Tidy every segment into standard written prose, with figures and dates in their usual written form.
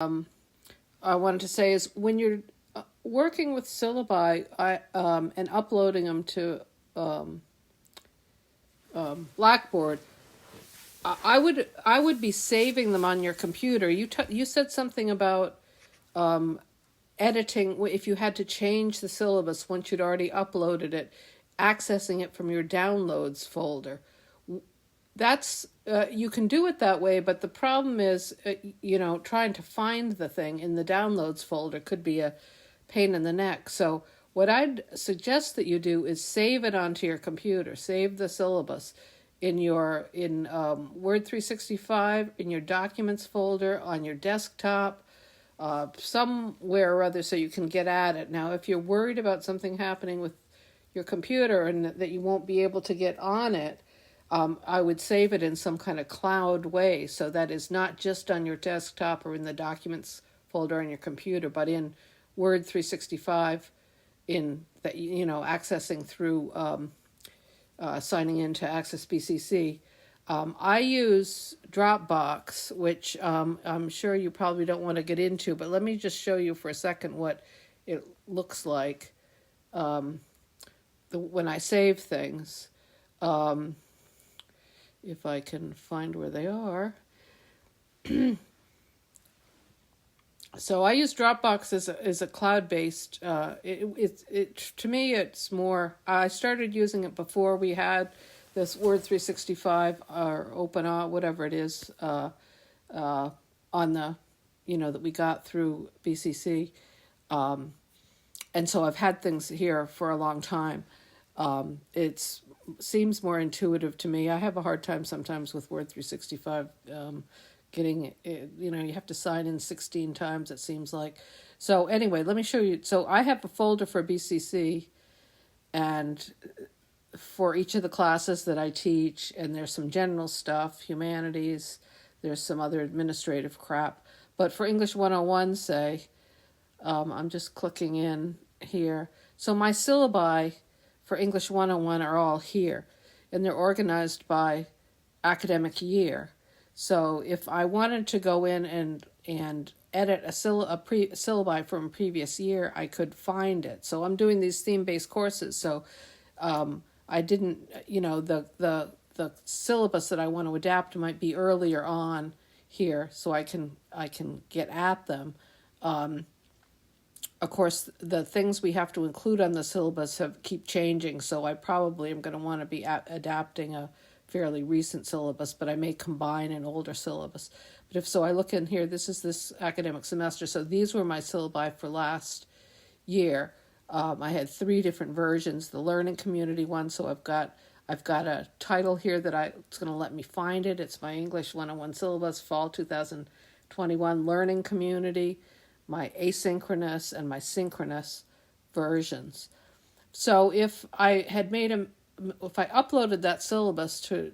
I wanted to say is when you're working with syllabi and uploading them to um, Blackboard, I would be saving them on your computer. You said something about editing if you had to change the syllabus once you'd already uploaded it, accessing it from your downloads folder. That's you can do it that way, but the problem is, trying to find the thing in the downloads folder could be a pain in the neck. So what I'd suggest that you do is save it onto your computer. Save the syllabus in Word 365, in your documents folder, on your desktop, somewhere or other, so you can get at it. Now, if you're worried about something happening with your computer and that you won't be able to get on it, I would save it in some kind of cloud way, so that is not just on your desktop or in the documents folder on your computer, but in Word 365, in that accessing through signing in to Access BCC. I use Dropbox, which I'm sure you probably don't want to get into, but let me just show you for a second what it looks like when I save things. If I can find where they are. So I use Dropbox as a cloud-based. To me, it's more. I started using it before we had this Word 365 or Open, whatever it is, on the, that we got through BCC, and so I've had things here for a long time. It seems more intuitive to me. I have a hard time sometimes with Word 365. Getting it, you have to sign in 16 times, it seems like. So anyway, let me show you. So I have a folder for BCC and for each of the classes that I teach, and there's some general stuff, humanities, there's some other administrative crap. But for English 101, say, I'm just clicking in here. So my syllabi for English 101 are all here, and they're organized by academic year. So if I wanted to go in and edit a syllabi from a previous year, I could find it. So I'm doing these theme-based courses. So I didn't, the syllabus that I want to adapt might be earlier on here, so I can get at them. Of course, the things we have to include on the syllabus keep changing, so I probably am going to want to be adapting a fairly recent syllabus, but I may combine an older syllabus. But if so, I look in here, this is this academic semester, so these were my syllabi for last year. I had 3 different versions, the learning community one, so I've got a title here that it's going to let me find it. It's my English 101 syllabus, fall 2021 learning community, my asynchronous and my synchronous versions. So if I uploaded that syllabus to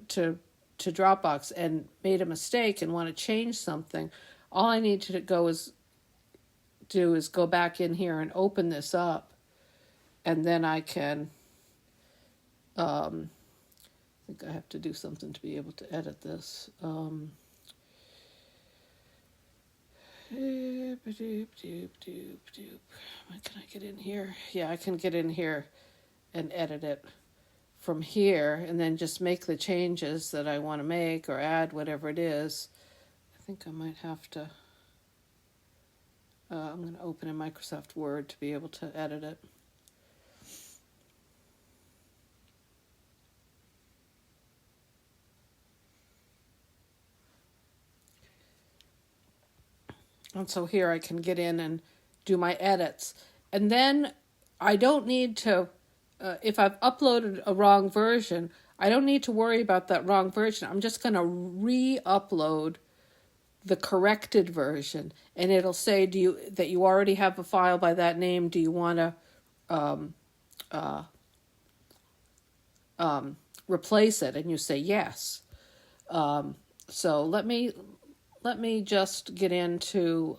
Dropbox and made a mistake and want to change something, all I need to do is go back in here and open this up, and then I can, I think I have to do something to be able to edit this. Can I get in here? Yeah, I can get in here and edit it from here, and then just make the changes that I want to make or add whatever it is. I think I might have to, I'm going to open in Microsoft Word to be able to edit it. And so here I can get in and do my edits. And then I don't need to, if I've uploaded a wrong version, I don't need to worry about that wrong version. I'm just going to re-upload the corrected version, and it'll say that you already have a file by that name. Do you want to replace it? And you say yes. So let me just get into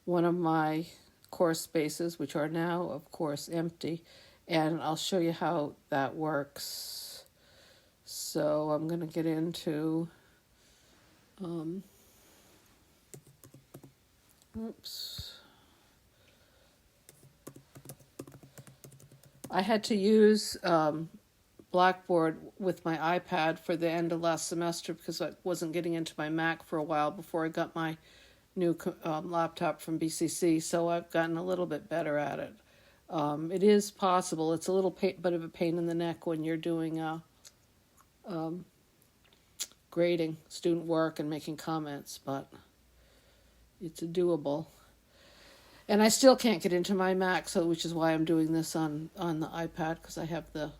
one of my course spaces, which are now, of course, empty, and I'll show you how that works. So I'm going to get into Oops. I had to use Blackboard with my iPad for the end of last semester because I wasn't getting into my Mac for a while before I got my new laptop from BCC, so I've gotten a little bit better at it. It is possible. It's a little bit of a pain in the neck when you're doing grading student work and making comments, but it's doable. And I still can't get into my Mac, so which is why I'm doing this on the iPad, because I have the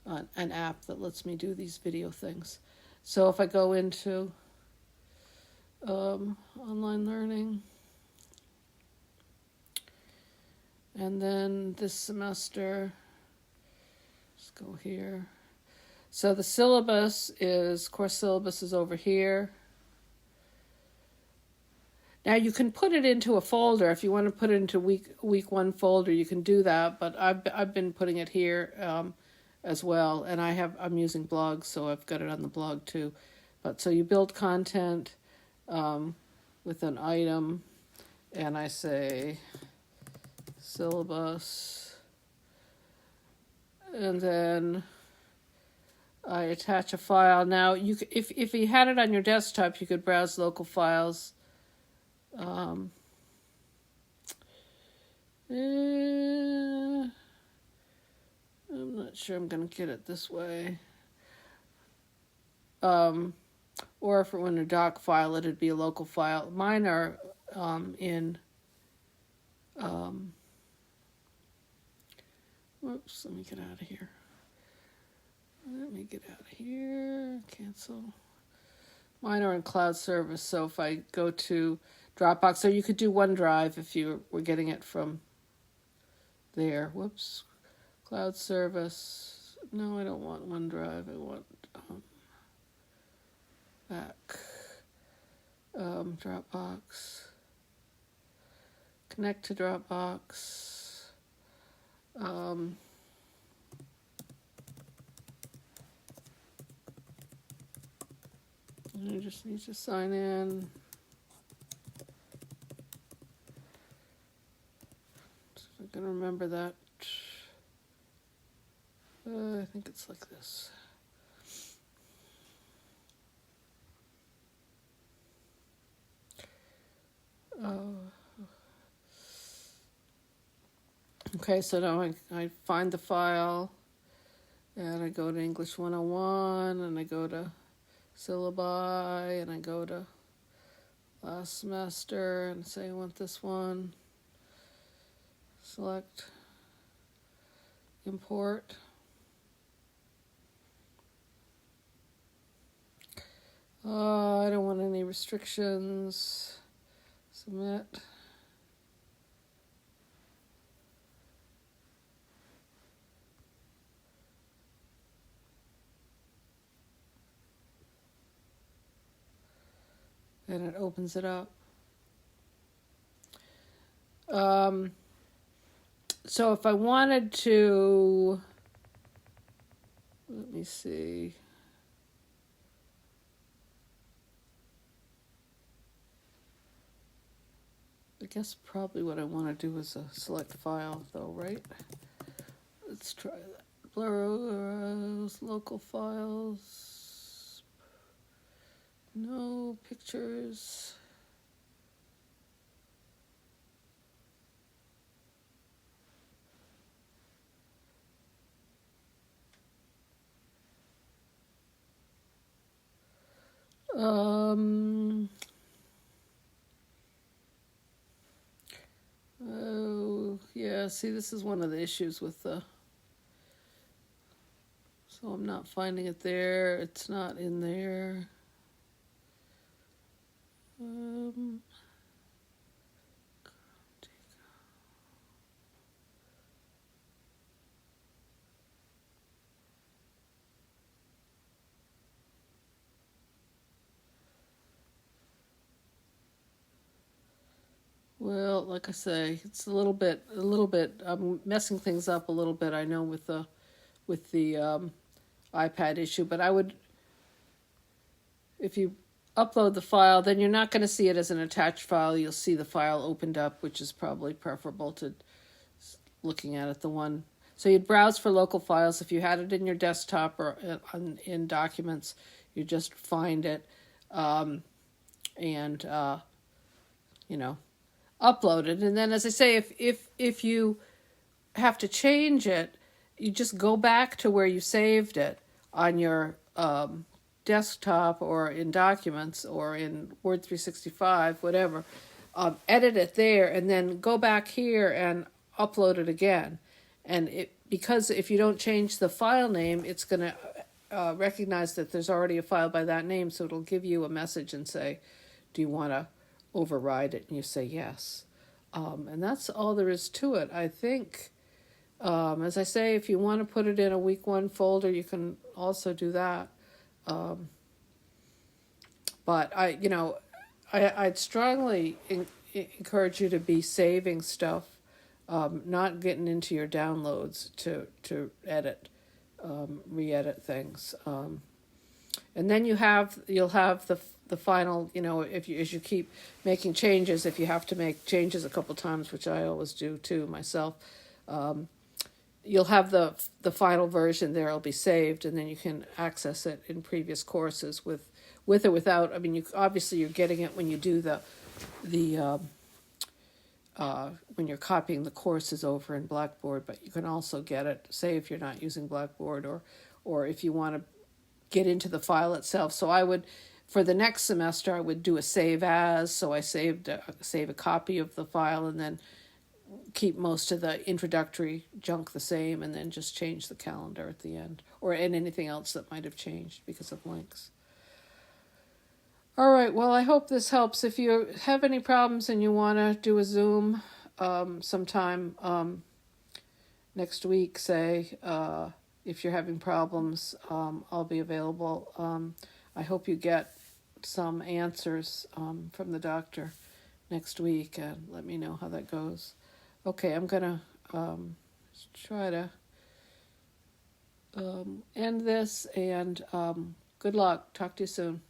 an app that lets me do these video things. So if I go into online learning, and then this semester, let's go here. So the course syllabus is over here. Now you can put it into a folder if you want to put it into week one folder. You can do that, but I've been putting it here as well, and I'm using blogs, so I've got it on the blog too. But so you build content with an item, and I say syllabus, and then I attach a file. Now if you had it on your desktop, you could browse local files. I'm not sure I'm going to get it this way. Or if it were in a doc file, it'd be a local file. Mine are in... whoops, let me get out of here. Cancel. Mine are in cloud service, so if I go to Dropbox, so you could do OneDrive if you were getting it from there. Whoops. Cloud service. No, I don't want OneDrive. I want back. Dropbox. Connect to Dropbox. I just need to sign in. So if I can remember that. I think it's like this. Okay, so now I find the file, and I go to English 101, and I go to syllabi, and I go to last semester, and say I want this one. Select, import. I don't want any restrictions. Submit. And it opens it up. So if I wanted to, let me see. I guess probably what I want to do is a select file though, right? Let's try that. Blur local files. No pictures. Oh, yeah, see, this is one of the issues with the... So I'm not finding it there. It's not in there. Well, like I say, it's a little bit. I'm messing things up a little bit. I know with the iPad issue, but I would, if you upload the file, then you're not going to see it as an attached file. You'll see the file opened up, which is probably preferable to looking at it the one. So you'd browse for local files. If you had it in your desktop or in Documents, you just find it and upload it. And then, as I say, if you have to change it, you just go back to where you saved it on your desktop or in Documents or in Word 365, whatever. Edit it there and then go back here and upload it again. And because if you don't change the file name, it's going to recognize that there's already a file by that name, so it'll give you a message and say, do you want to override it? And you say yes. And that's all there is to it, I think. As I say, if you want to put it in a week 1 folder, you can also do that. But I'd strongly encourage you to be saving stuff, not getting into your downloads to edit, re-edit things. And then you'll have the final, as you keep making changes, if you have to make changes a couple times, which I always do too myself, you'll have the final version there. It'll be saved, and then you can access it in previous courses with or without. I mean, you're getting it when you do the when you're copying the courses over in Blackboard, but you can also get it, say if you're not using Blackboard, or if you want to get into the file itself. So I would, for the next semester, I would do a save as. So I save a copy of the file and then keep most of the introductory junk the same, and then just change the calendar at the end, and anything else that might have changed because of links. All right, well, I hope this helps. If you have any problems and you want to do a Zoom sometime next week, say, if you're having problems, I'll be available. I hope you get some answers from the doctor next week, and let me know how that goes. Okay, I'm going to try to end this, and good luck. Talk to you soon.